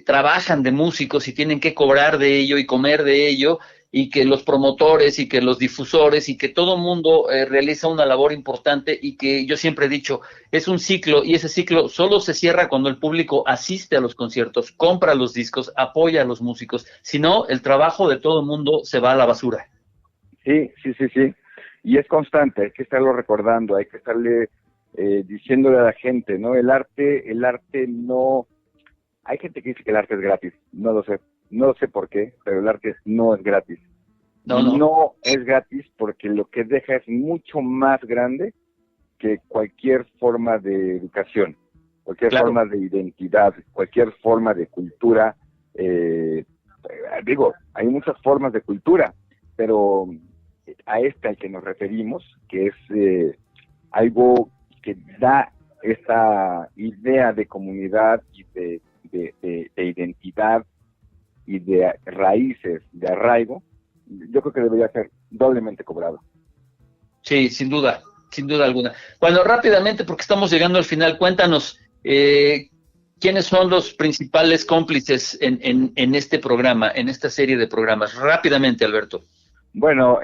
trabajan de músicos y tienen que cobrar de ello y comer de ello, y que los promotores y que los difusores y que todo mundo realiza una labor importante, y que yo siempre he dicho, es un ciclo, y ese ciclo solo se cierra cuando el público asiste a los conciertos, compra los discos, apoya a los músicos, si no, el trabajo de todo el mundo se va a la basura. Sí, y es constante, hay que estarlo recordando, hay que estarle diciéndole a la gente, ¿no? El arte no... Hay gente que dice que el arte es gratis, no lo sé por qué, pero el arte no es gratis. No es gratis porque lo que deja es mucho más grande que cualquier forma de educación, cualquier forma de identidad, cualquier forma de cultura. Hay muchas formas de cultura, pero a esta al que nos referimos, que es algo que da esta idea de comunidad y de identidad y de raíces, de arraigo, yo creo que debería ser doblemente cobrado. Sí, sin duda alguna. Bueno, rápidamente, porque estamos llegando al final, cuéntanos, ¿quiénes son los principales cómplices en este programa, en esta serie de programas? Rápidamente, Alberto. Bueno,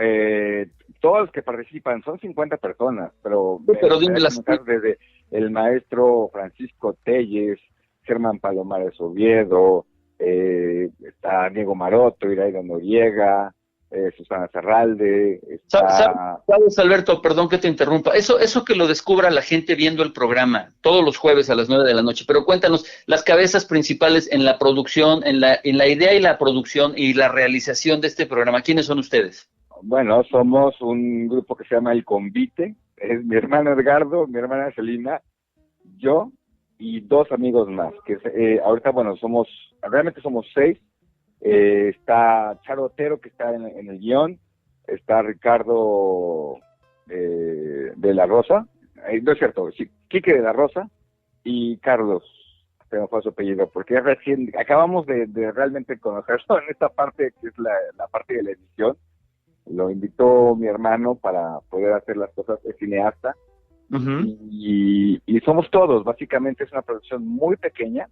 todos los que participan, son 50 personas, pero dime las... desde el maestro Francisco Telles, Germán Palomares Oviedo, está Diego Maroto, Iraida Noriega, Susana Zarralde. ¿Sabes, Alberto? Perdón que te interrumpa. Eso que lo descubra la gente viendo el programa todos los jueves a las 9 de la noche. Pero cuéntanos, las cabezas principales en la producción, en la idea y la producción y la realización de este programa. ¿Quiénes son ustedes? Bueno, somos un grupo que se llama El Convite. Es mi hermano Edgardo, mi hermana Celina yo y dos amigos más, que ahorita, bueno, realmente somos 6. Está Charo Otero, que está en el guión, está Ricardo de la Rosa, no es cierto, sí, Quique de la Rosa y Carlos, se me fue su apellido, porque recién acabamos de realmente conocerlo en esta parte que es la parte de la edición. Lo invitó mi hermano para poder hacer las cosas, es cineasta, y somos todos, básicamente es una producción muy pequeña.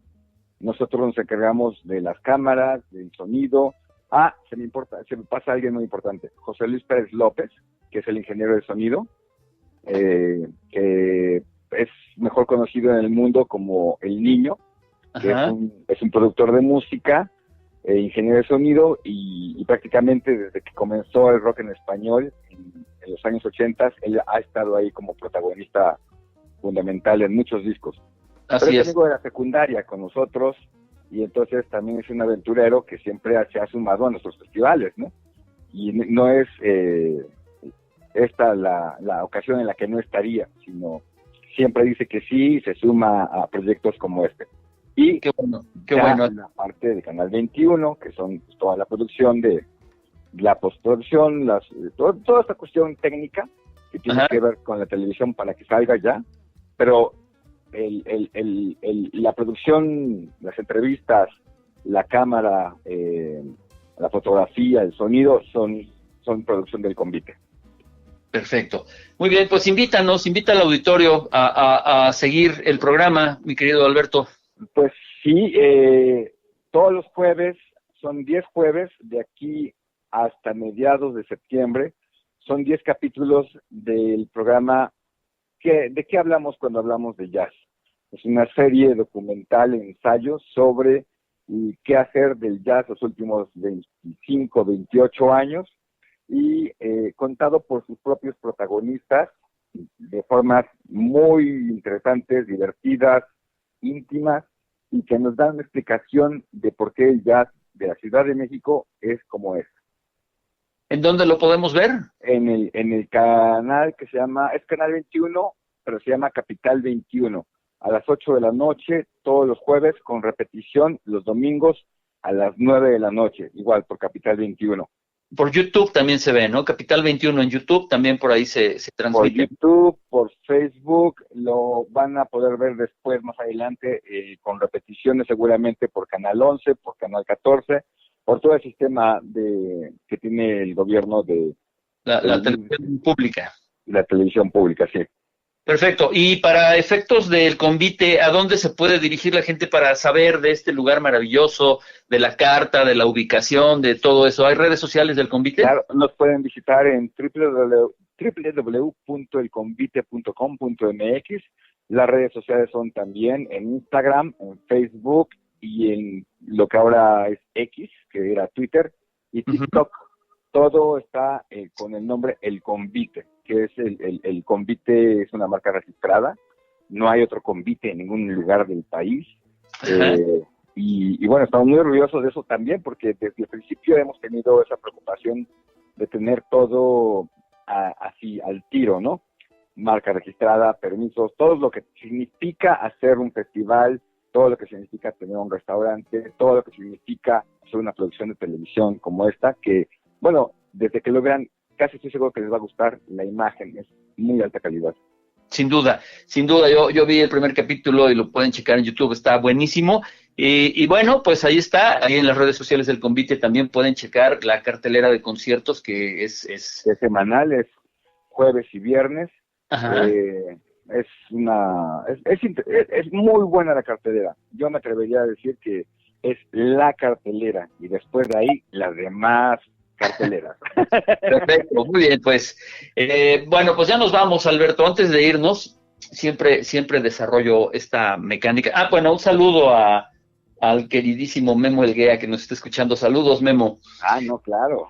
Nosotros nos encargamos de las cámaras, del sonido. Se me pasa alguien muy importante, José Luis Pérez López, que es el ingeniero de sonido, que es mejor conocido en el mundo como El Niño, que es un productor de música, ingeniero de sonido, y prácticamente desde que comenzó el rock en español en los años 80, él ha estado ahí como protagonista fundamental en muchos discos. Pero es amigo de la secundaria con nosotros, y entonces también es un aventurero que siempre se ha sumado a nuestros festivales, ¿no? Y no es esta la ocasión en la que no estaría, sino siempre dice que sí y se suma a proyectos como este. Y qué bueno. La parte de Canal 21, que son toda la producción de la postproducción, toda esta cuestión técnica que tiene que ver con la televisión para que salga ya, pero la producción, las entrevistas, la cámara, la fotografía, el sonido son producción del Convite. Perfecto. Muy bien, pues invita al auditorio a seguir el programa, mi querido Alberto. Pues sí, todos los jueves, son 10 jueves de aquí hasta mediados de septiembre, son 10 capítulos del programa ¿De qué hablamos cuando hablamos de jazz? Es una serie documental, ensayo sobre qué hacer del jazz los últimos 25, 28 años, y contado por sus propios protagonistas de formas muy interesantes, divertidas, íntimas, y que nos dan una explicación de por qué el jazz de la Ciudad de México es como es. ¿En dónde lo podemos ver? En el canal que se llama, es Canal 21, pero se llama Capital 21, a las 8 de la noche, todos los jueves, con repetición los domingos a las 9 de la noche, igual por Capital 21. Por YouTube también se ve, ¿no? Capital 21 en YouTube, también por ahí se transmite. Por YouTube, por Facebook, lo van a poder ver después, más adelante, con repeticiones seguramente por Canal 11, por Canal 14, por todo el sistema que tiene el gobierno de... La televisión pública. La televisión pública, sí. Perfecto. Y para efectos del Convite, ¿a dónde se puede dirigir la gente para saber de este lugar maravilloso, de la carta, de la ubicación, de todo eso? ¿Hay redes sociales del Convite? Claro, nos pueden visitar en www.elconvite.com.mx. Las redes sociales son también en Instagram, en Facebook y en lo que ahora es X, que era Twitter, y TikTok. Todo está con el nombre El Convite, que es el Convite, es una marca registrada, no hay otro Convite en ningún lugar del país, y bueno, estamos muy orgullosos de eso también, porque desde el principio hemos tenido esa preocupación de tener todo así al tiro, ¿no? Marca registrada, permisos, todo lo que significa hacer un festival, todo lo que significa tener un restaurante, todo lo que significa hacer una producción de televisión como esta, que, bueno, desde que lo vean, casi estoy seguro que les va a gustar. La imagen es muy alta calidad. Sin duda, yo vi el primer capítulo y lo pueden checar en YouTube, está buenísimo. Y bueno, pues ahí está, ahí en las redes sociales del Convite también pueden checar la cartelera de conciertos que es semanal, es jueves y viernes. Es muy buena la cartelera. Yo me atrevería a decir que es la cartelera, y después de ahí las demás carteleras. Perfecto, muy bien, pues bueno, pues ya nos vamos, Alberto. Antes de irnos, siempre desarrollo esta mecánica. Bueno, un saludo al queridísimo Memo Elguea, que nos está escuchando. Saludos, Memo. No, claro.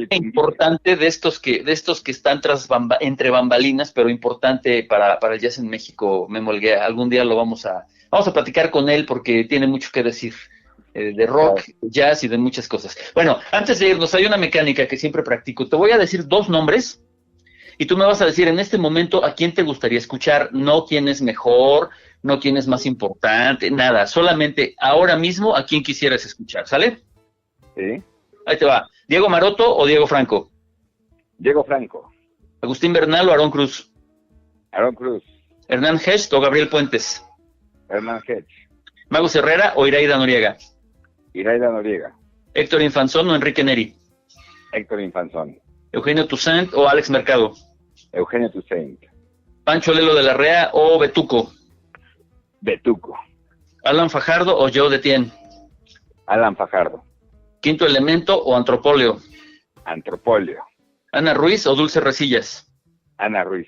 Importante de estos que están entre bambalinas, pero importante para el jazz en México, Memo Elguea. Algún día lo vamos a platicar con él, porque tiene mucho que decir de rock, jazz y de muchas cosas. Bueno, antes de irnos, hay una mecánica que siempre practico. Te voy a decir 2 nombres y tú me vas a decir en este momento a quién te gustaría escuchar, no quién es mejor, no quién es más importante, nada, solamente ahora mismo a quién quisieras escuchar, ¿sale? Sí. Ahí te va. ¿Diego Maroto o Diego Franco? Diego Franco. ¿Agustín Bernal o Aarón Cruz? Aaron Cruz. ¿Hernán Hest o Gabriel Puentes? Hernán Hedge. ¿Magos Herrera o Iraida Noriega? Iraida Noriega. ¿Héctor Infanzón o Enrique Neri? Héctor Infanzón. ¿Eugenio Toussaint o Alex Mercado? Eugenio Toussaint. ¿Pancho Lelo de la Rea o Betuco? Betuco. ¿Alan Fajardo o Joe Detien? Alan Fajardo. ¿Quinto Elemento o Antropóleo? Antropóleo. ¿Ana Ruiz o Dulce Recillas? Ana Ruiz.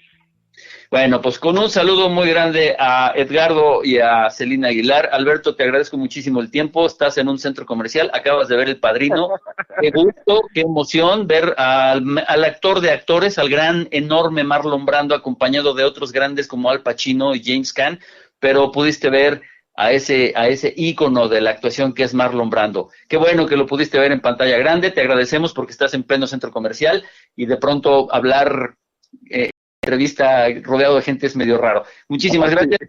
Bueno, pues con un saludo muy grande a Edgardo y a Celina Aguilar. Alberto, te agradezco muchísimo el tiempo. Estás en un centro comercial, acabas de ver El Padrino. Qué gusto, qué emoción ver al actor de actores, al gran, enorme Marlon Brando, acompañado de otros grandes como Al Pacino y James Caan, pero pudiste ver a ese ícono de la actuación que es Marlon Brando. Qué bueno que lo pudiste ver en pantalla grande. Te agradecemos porque estás en pleno centro comercial y de pronto hablar entrevista rodeado de gente es medio raro. Muchísimas gracias.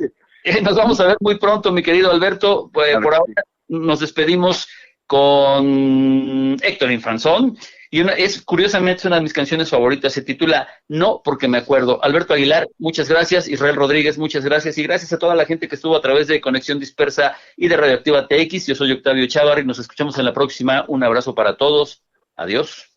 Nos vamos a ver muy pronto, mi querido Alberto. Pues, por ahora nos despedimos con Héctor Infanzón. Y es curiosamente una de mis canciones favoritas. Se titula No porque me acuerdo. Alberto Aguilar, muchas gracias. Israel Rodríguez, muchas gracias. Y gracias a toda la gente que estuvo a través de Conexión Dispersa y de Radioactiva TX. Yo soy Octavio Chávarri. Nos escuchamos en la próxima. Un abrazo para todos. Adiós.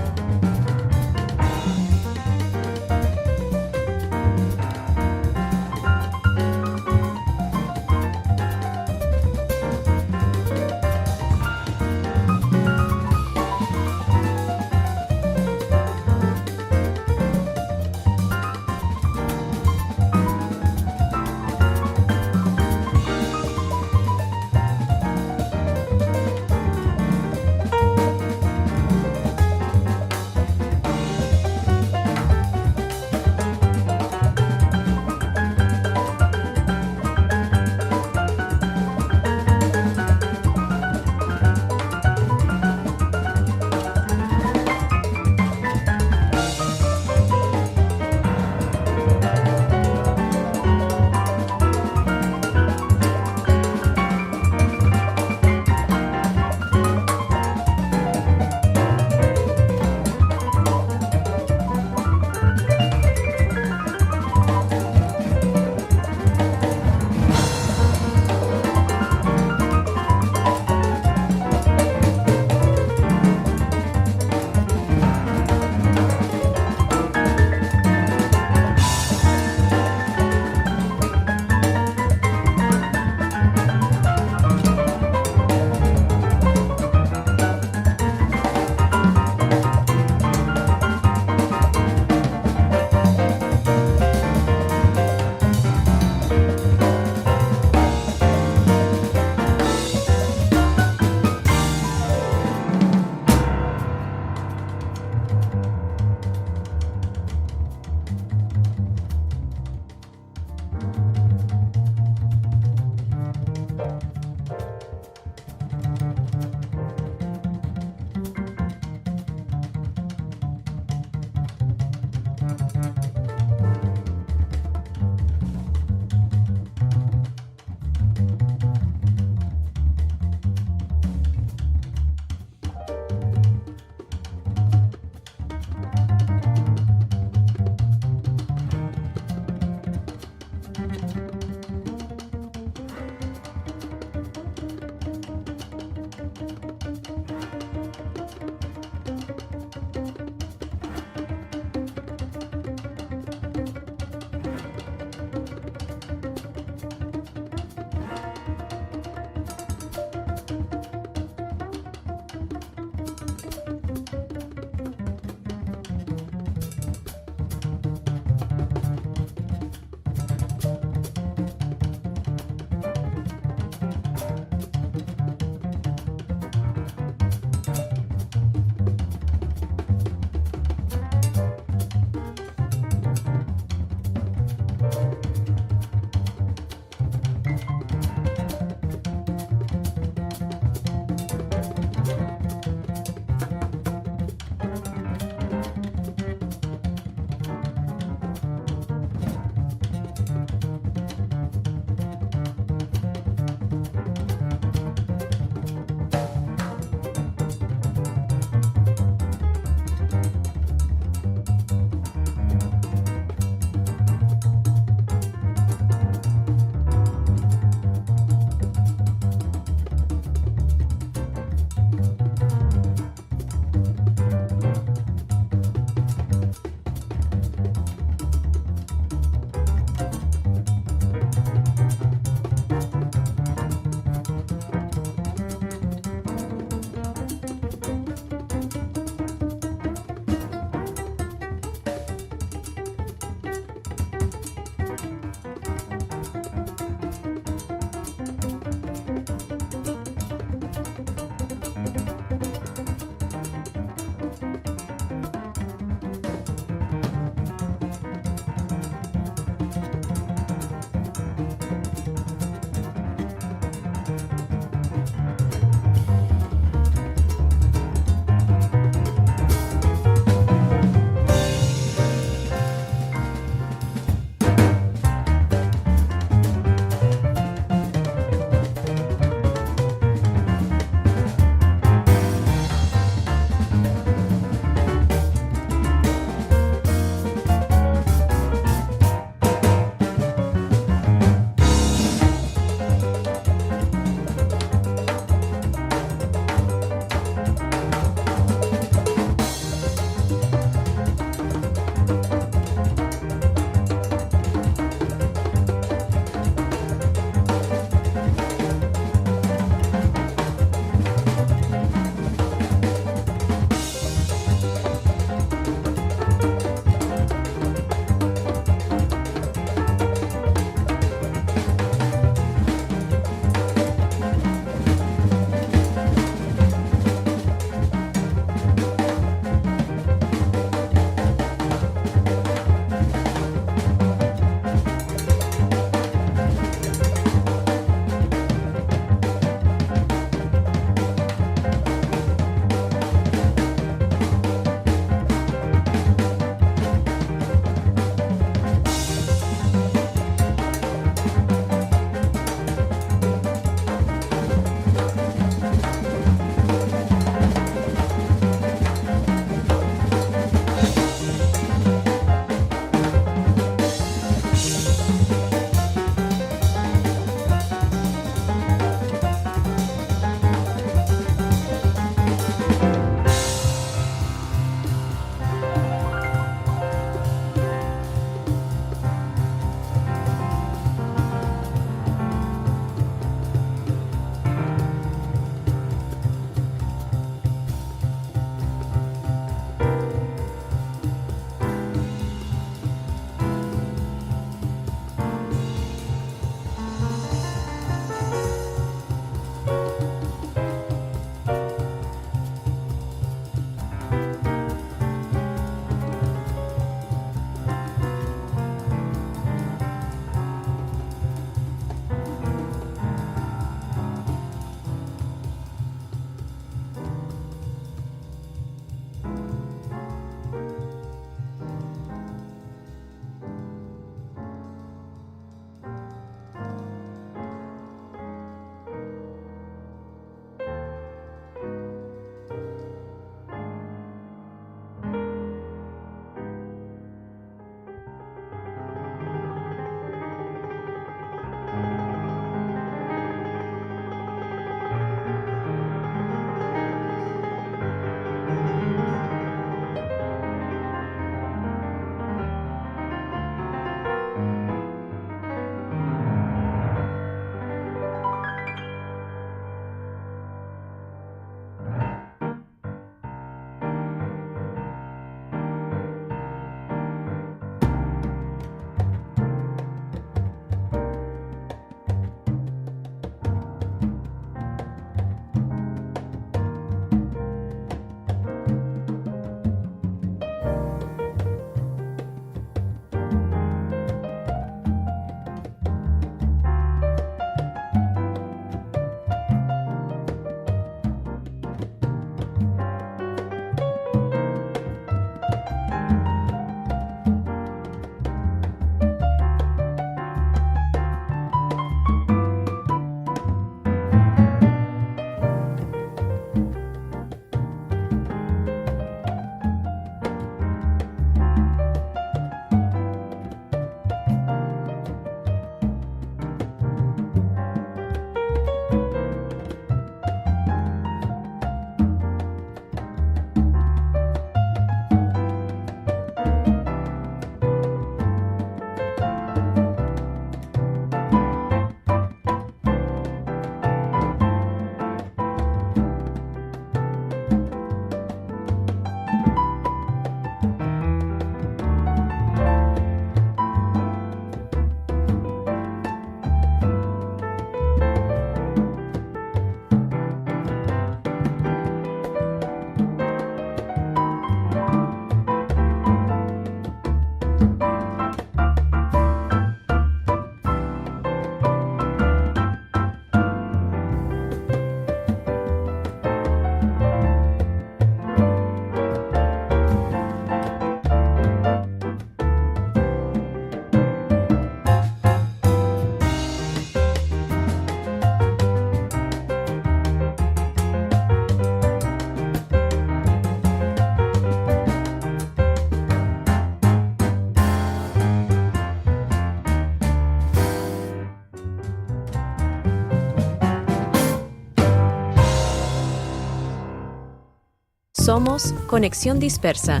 Somos Conexión Dispersa,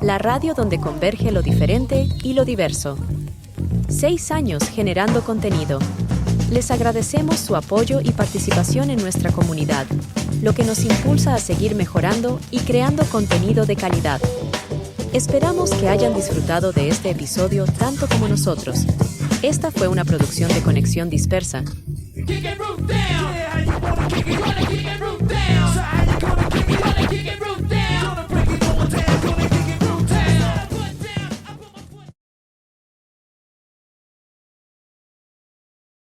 la radio donde converge lo diferente y lo diverso. 6 años generando contenido. Les agradecemos su apoyo y participación en nuestra comunidad, lo que nos impulsa a seguir mejorando y creando contenido de calidad. Esperamos que hayan disfrutado de este episodio tanto como nosotros. Esta fue una producción de Conexión Dispersa.